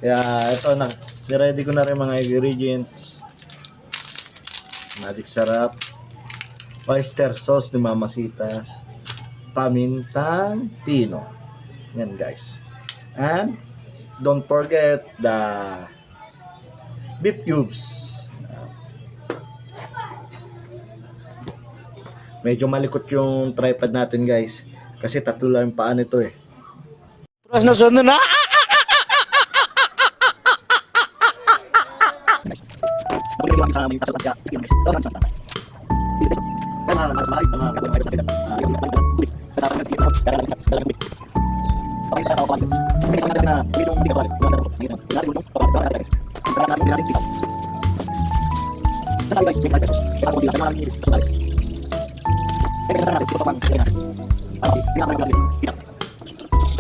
Kaya ito na, niready ko na rin mga ingredients. Magic sarap, oyster sauce ni Mamasitas, pamintang pino. Yan guys. And don't forget the beef cubes. Medyo malikot yung tripod natin guys. Kasi tatlo lang yung paa nito eh. Terus nasunod na.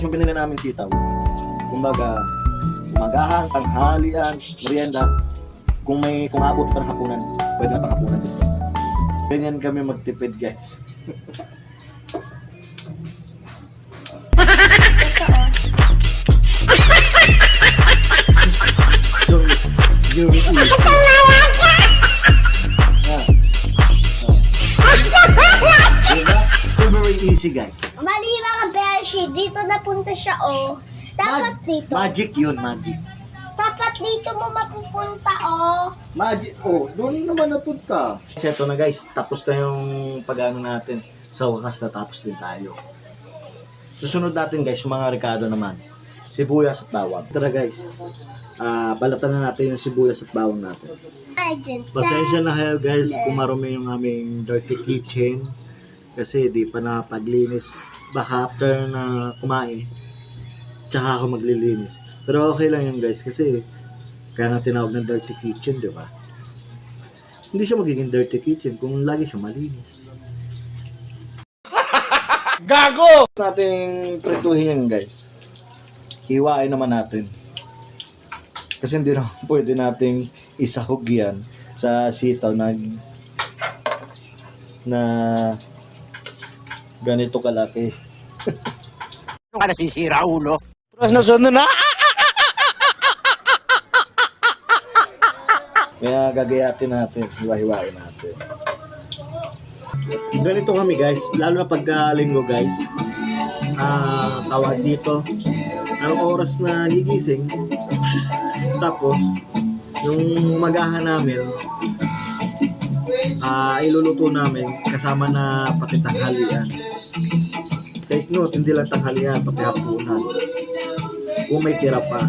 Yung binili namin sitaw, kumbaga umagahan, tanghalian, merienda, kung abot pa ng hapunan, pwede na pang hapunan dito. Ganyan kami magtipid guys. So, very easy. Diba? So, very easy guys. Mali mga beshi, dito napunta siya oh. Dapat dito. Magic yun, magic. Dapat dito mo mapupunta oh. Magic, oh, doon naman napunta. Kasi ito na guys, tapos na yung pag-ano natin. Sa wakas natapos din tayo. Susunod natin guys, yung mga rekado naman. Sibuyas at bawang. Tara guys, balatan na natin yung sibuyas at bawang natin. Agent. Pasensya na kayo guys kung marumi yung aming dirty kitchen. Kasi di pa napaglinis. Baka after na kumain, tsaka ako maglilinis. Pero okay lang yun guys kasi kaya nga tinawag ng dirty kitchen, di ba? Hindi siya magiging dirty kitchen kung lagi siya malinis. Gago! Nating prituhin yan guys. Hiwain naman natin. Kasi hindi na pwede nating isahog yan sa sitaw na ganito kalaki. Ano ka nasisira, ulo? Terus nasunod na. Kaya gagayatin natin, hiwa-hiwain natin. Ganito kami guys, lalo na pagka linggo guys. Tawag dito, ang oras na gigising, tapos yung magahan namin, iluluto namin kasama na pati tanghalian. Take note, hindi lang tanghalian, pati hapunan. Kung may tira pa.